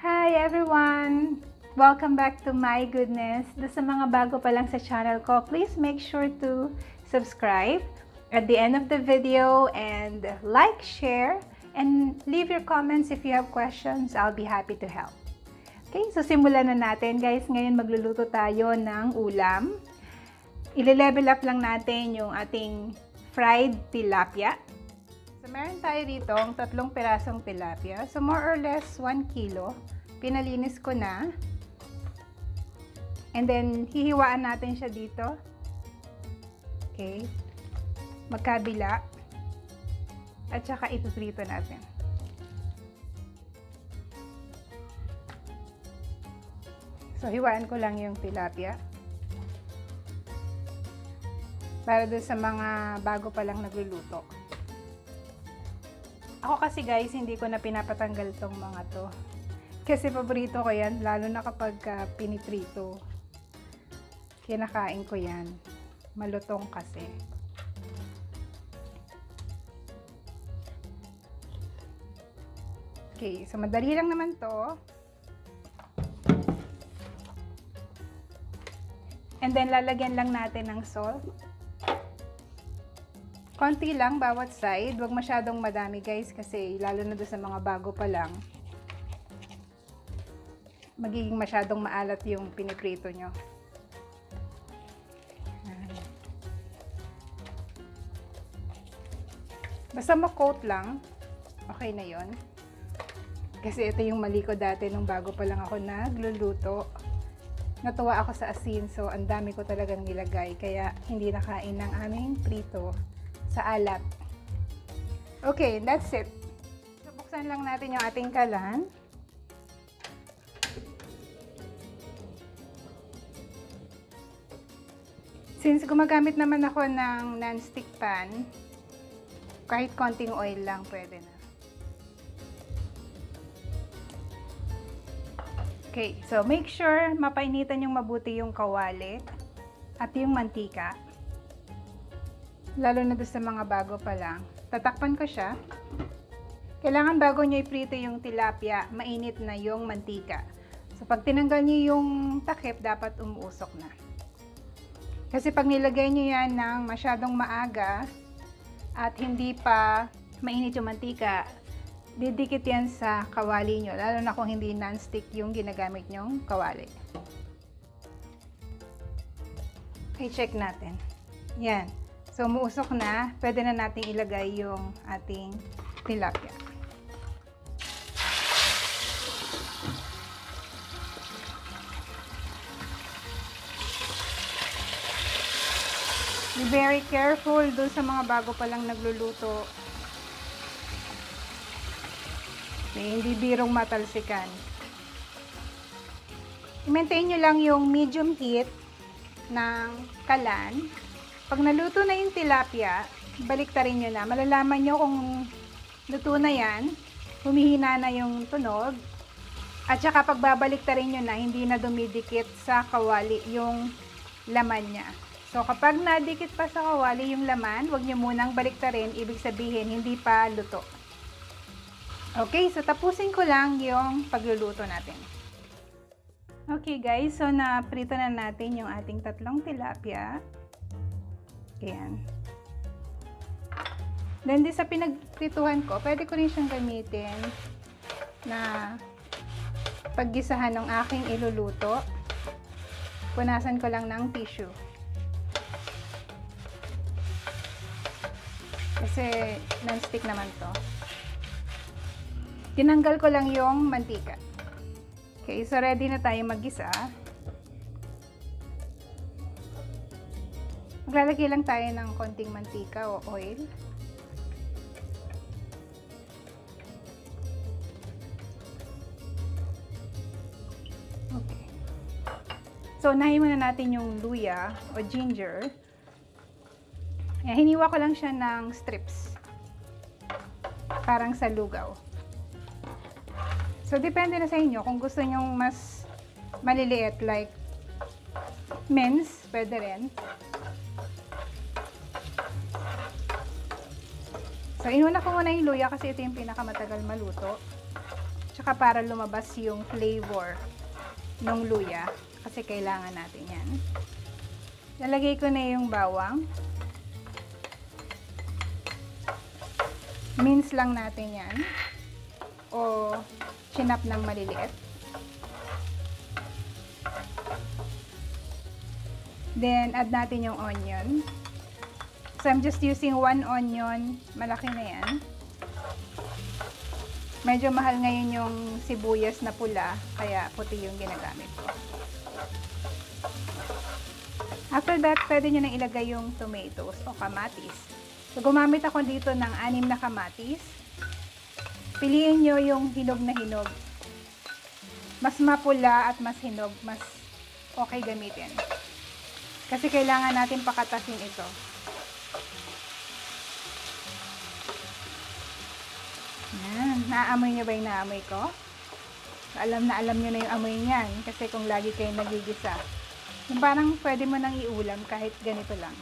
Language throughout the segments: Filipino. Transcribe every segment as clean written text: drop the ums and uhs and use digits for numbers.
Hi everyone! Welcome back to My Goodness. Sa mga bago pa lang sa channel ko, please make sure to subscribe at the end of the video and like, share, and leave your comments if you have questions. I'll be happy to help. Okay, so simulan na natin guys. Ngayon magluluto tayo ng ulam. Ile-level up lang natin yung ating fried tilapia. So, meron tayo dito ang 3 pirasong tilapia. So, more or less 1 kilo. Pinalinis ko na. And then, hihiwaan natin siya dito. Okay. Magkabila. At saka ipiprito natin. So, hiwaan ko lang yung tilapia. Para doon sa mga bago pa lang nagluluto. Ako kasi guys, hindi ko na pinapatanggal tong mga to. Kasi paborito ko yan, lalo na kapag piniprito. Kinakain ko yan. Malutong kasi. Okay, so madali lang naman to. And then lalagyan lang natin ng salt. Konti lang bawat side, huwag masyadong madami guys kasi lalo na doon sa mga bago pa lang, magiging masyadong maalat yung piniprito nyo. Basta ma-coat lang, okay na yon. Kasi ito yung mali ko dati nung bago pa lang ako nagluluto. Natuwa ako sa asin, so ang dami ko talagang nilagay, kaya hindi nakain ng aming prito sa alat. Okay, that's it. So, buksan lang natin yung ating kalan. Since gumagamit naman ako ng non-stick pan, kahit konting oil lang pwede na. Okay, so make sure mapainitan yung mabuti yung kawali at yung mantika. Lalo na doon sa mga bago pa lang. Tatakpan ko siya. Kailangan bago nyo iprito yung tilapia, mainit na yung mantika. So, pag tinanggal nyo yung takip, dapat umuusok na. Kasi pag nilagay nyo yan ng masyadong maaga at hindi pa mainit yung mantika, didikit yan sa kawali nyo. Lalo na kung hindi non-stick yung ginagamit nyong kawali. Okay, check natin. Yan. So, umuusok na, pwede na natin ilagay yung ating tilapia. Be very careful doon sa mga bago pa lang nagluluto. Hindi birong matalsikan. I-maintain nyo lang yung medium heat ng kalan. Pag naluto na yung tilapia, baliktarin nyo na. Malalaman nyo kung luto na yan, humihina na yung tunog. At saka pag babaliktarin nyo na, hindi na dumidikit sa kawali yung laman niya. So kapag nadikit pa sa kawali yung laman, huwag nyo munang baliktarin. Ibig sabihin, hindi pa luto. Okay, so tapusin ko lang yung pagluluto natin. Okay guys, so naprito na natin yung ating 3 tilapia. Ayan. Then, sa pinagprituhan ko, pwede ko rin siyang gamitin na paggisahan ng aking iluluto. Punasan ko lang ng tissue. Kasi non-stick naman to. Tinanggal ko lang yung mantika. Okay, so ready na tayo maggisa. Maglalagay lang tayo ng konting mantika o oil. Okay. So, unahin muna natin yung luya o ginger. Ayan, hiniwa ko lang siya ng strips. Parang sa lugaw. So, depende na sa inyo. Kung gusto nyong mas maliliit, like mince, pwede rin. So, inuna ko muna yung luya kasi ito yung pinakamatagal maluto. Tsaka para lumabas yung flavor ng luya. Kasi kailangan natin yan. Lalagay ko na yung bawang. Mince lang natin yan. O chinap ng maliliit. Then, add natin yung onion. So, I'm just using 1 onion. Malaki na yan. Medyo mahal ngayon yung sibuyas na pula, kaya puti yung ginagamit ko. After that, pwede nyo nang ilagay yung tomatoes o kamatis. So, gumamit ako dito ng 6 na kamatis. Piliin nyo yung hinog na hinog. Mas mapula at mas hinog, mas okay gamitin. Kasi kailangan natin pakatasin ito. Yan. Naamoy nyo ba yung naamoy ko? Alam na alam nyo na yung amoy niyan. Kasi kung lagi kayo nagigisa. Yung parang pwede mo nang iulam kahit ganito lang.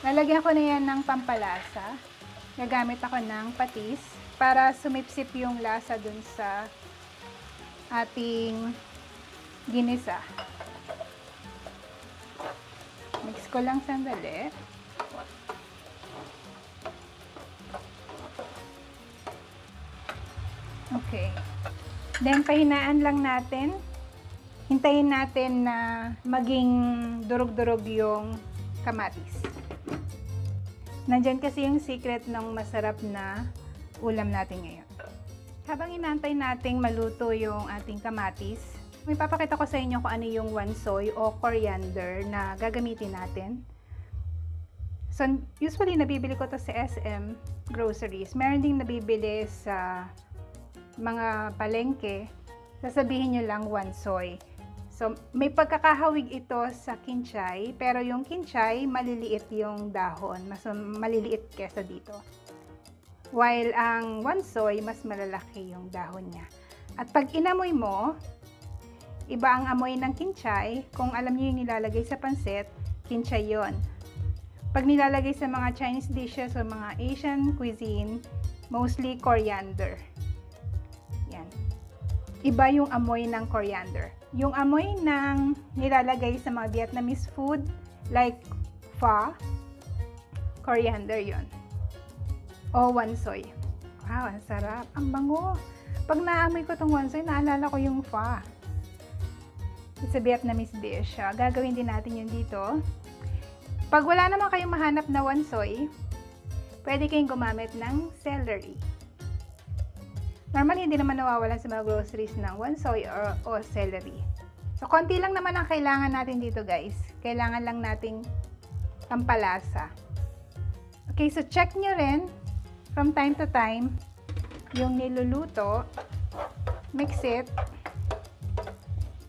Lalagyan ko na yan ng pampalasa. Gagamit ako ng patis para sumipsip yung lasa dun sa ating ginisa. Mix ko lang sandali. Okay. Then, pahinaan lang natin. Hintayin natin na maging durog-durog yung kamatis. Nandyan kasi yung secret ng masarap na ulam natin ngayon. Habang inaantay nating maluto yung ating kamatis, may papakita ko sa inyo kung ano yung wansoy o coriander na gagamitin natin. So, usually nabibili ko to sa SM groceries. Meron ding nabibili sa mga palengke, sasabihin nyo lang wansoy. So, may pagkakahawig ito sa kinchay, pero yung kinchay, maliliit yung dahon. Mas maliliit kesa dito. While ang wansoy, mas malalaki yung dahon niya. At pag inamoy mo, iba ang amoy ng kinchay. Kung alam niyo yung nilalagay sa pansit, kinchay yon. Pag nilalagay sa mga Chinese dishes o mga Asian cuisine, mostly coriander. Iba yung amoy ng coriander. Yung amoy ng nilalagay sa mga Vietnamese food, like pho, coriander yon. O wansoy. Wow, ang sarap. Ang bango. Pag naamoy ko tong wansoy, naalala ko yung pho. It's a Vietnamese dish. Gagawin din natin yun dito. Pag wala naman kayong mahanap na wansoy, pwede kayong gumamit ng celery. Normally, hindi naman nawawalan sa mga groceries ng wansoy o celery. So, konti lang naman ang kailangan natin dito, guys. Kailangan lang nating pampalasa. Okay, so check nyo rin from time to time yung niluluto. Mix it.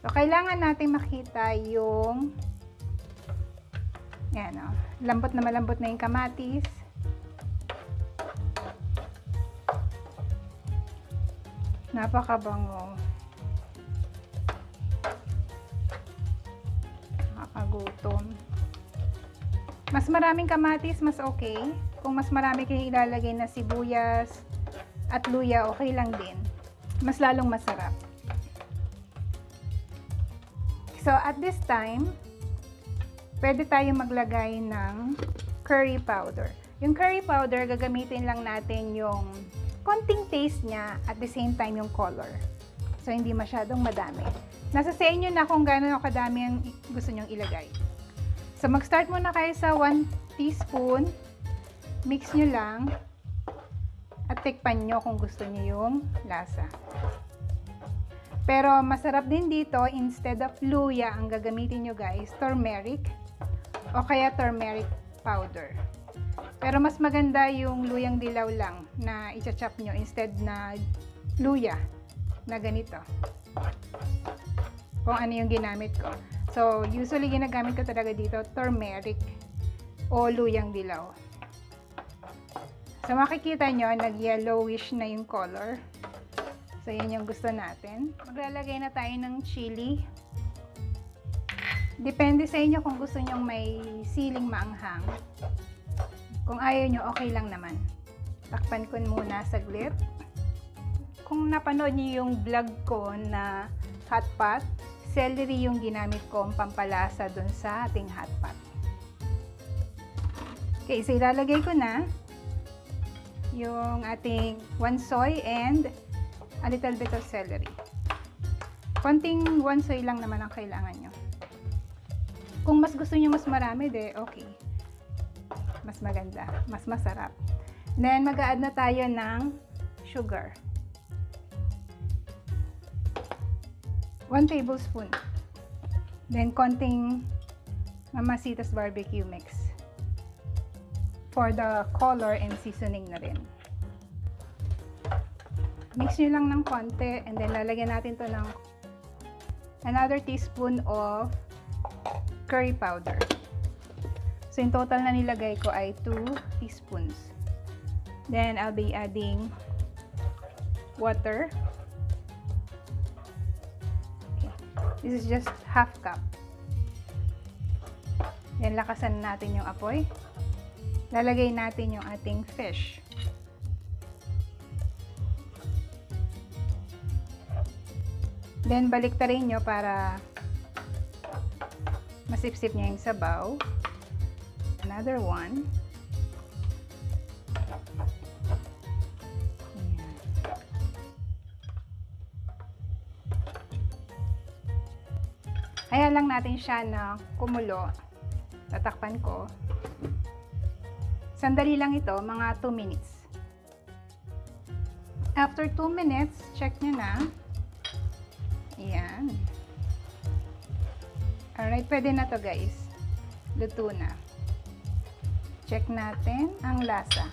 So, kailangan nating makita yung yan, oh, lambot na malambot na yung kamatis. Napakabango. Nakakagutom. Mas maraming kamatis, mas okay. Kung mas marami kayong ilalagay na sibuyas at luya, okay lang din. Mas lalong masarap. So, at this time, pwede tayong maglagay ng curry powder. Yung curry powder, gagamitin lang natin yung konting taste niya at the same time yung color. So, hindi masyadong madami. Nasa sa inyo na kung gaano kadami ang gusto nyong ilagay. So, mag-start muna kayo sa 1 teaspoon. Mix nyo lang. At tikpan nyo kung gusto nyo yung lasa. Pero, masarap din dito, instead of luya, ang gagamitin nyo guys, turmeric. O kaya turmeric powder. Pero mas maganda yung luyang dilaw lang na i-chop nyo instead na luya na ganito. Kung ano yung ginamit ko. So, usually ginagamit ko talaga dito turmeric o luyang dilaw. So, makikita nyo, nag-yellowish na yung color. So, yun yung gusto natin. Maglalagay na tayo ng chili. Depende sa inyo kung gusto nyong may siling maanghang. Kung ayaw nyo, okay lang naman. Takpan ko muna saglit. Kung napanood nyo yung vlog ko na hot pot, celery yung ginamit kong pampalasa dun sa ating hot pot. Okay, so ilalagay ko na yung ating 1 soy and a little bit of celery. Konting 1 soy lang naman ang kailangan nyo. Kung mas gusto nyo mas marami, okay. Mas maganda, mas masarap. Then, mag-a-add na tayo ng sugar. 1 tablespoon. Then, konting Mamacita's barbecue mix. For the color and seasoning na rin. Mix nyo lang ng konti and then lalagyan natin to ng another teaspoon of curry powder. So, in total na nilagay ko ay 2 teaspoons. Then, I'll be adding water. This is just half cup. Then, lakasan natin yung apoy. Lalagay natin yung ating fish. Then, baliktarin nyo para masipsip niya yung sabaw. Another one. Hayaan lang natin siya na kumulo. Tatakpan ko. Sandali lang ito, mga 2 minutes. After 2 minutes, check nyo na. Ayan. Alright, pwede na to guys. Luto na. Check natin ang lasa.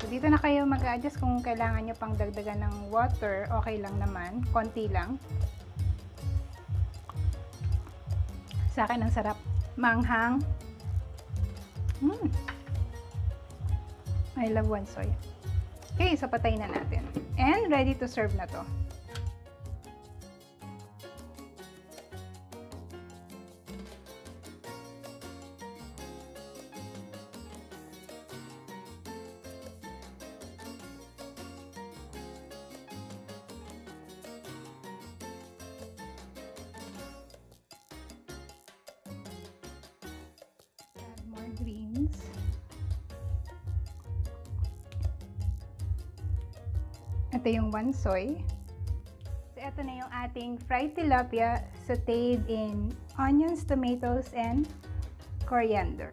So, dito na kayo mag-adjust kung kailangan nyo pang dagdagan ng water. Okay lang naman. Konti lang. Sa akin, ang sarap. Manghang. I love 1 soy. Okay, so patay na natin. And ready to serve na to. More greens. Ito yung 1 soy. So, ito na yung ating fried tilapia sauteed in onions, tomatoes, and coriander.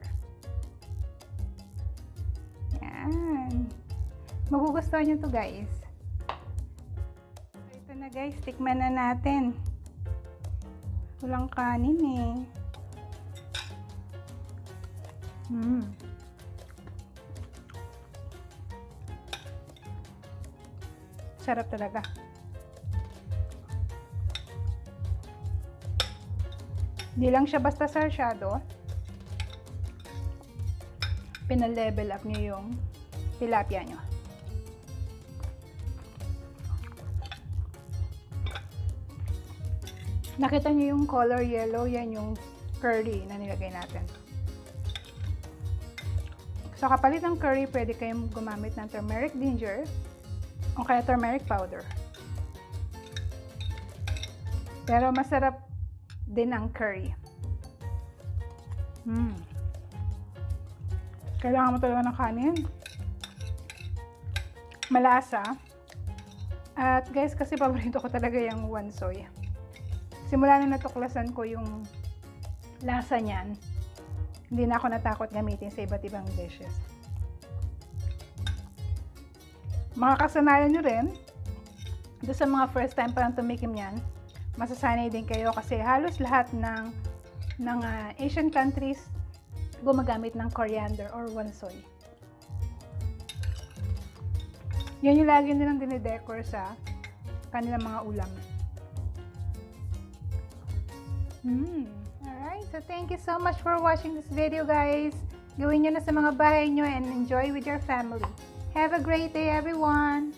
Yan. Magugustuhan nyo to guys. So, ito na guys. Tikman na natin. Walang kanin eh. Sarap talaga. Hindi lang siya basta sarsyado. Pina-level up nyo yung tilapia nyo. Nakita nyo yung color yellow, yan yung curry na nilagay natin. So, kapalit ng curry, pwede kayong gumamit ng turmeric ginger o kaya turmeric powder. Pero masarap din ang curry. Kailangan mo talaga ng kanin. Malasa. At guys, kasi paborito ko talaga yung 1 soy. Simula na natuklasan ko yung lasa niyan, hindi na ako natakot gamitin sa iba't ibang dishes. Makakasanayan nyo rin, doon sa mga first time pa lang tumikim yan, masasanay din kayo kasi halos lahat ng Asian countries gumagamit ng coriander or 1 soy. Yan yung lagi nilang dinidecor sa kanilang mga ulam. Alright, so thank you so much for watching this video, guys. Gawin nyo na sa mga bahay nyo and enjoy with your family. Have a great day, everyone!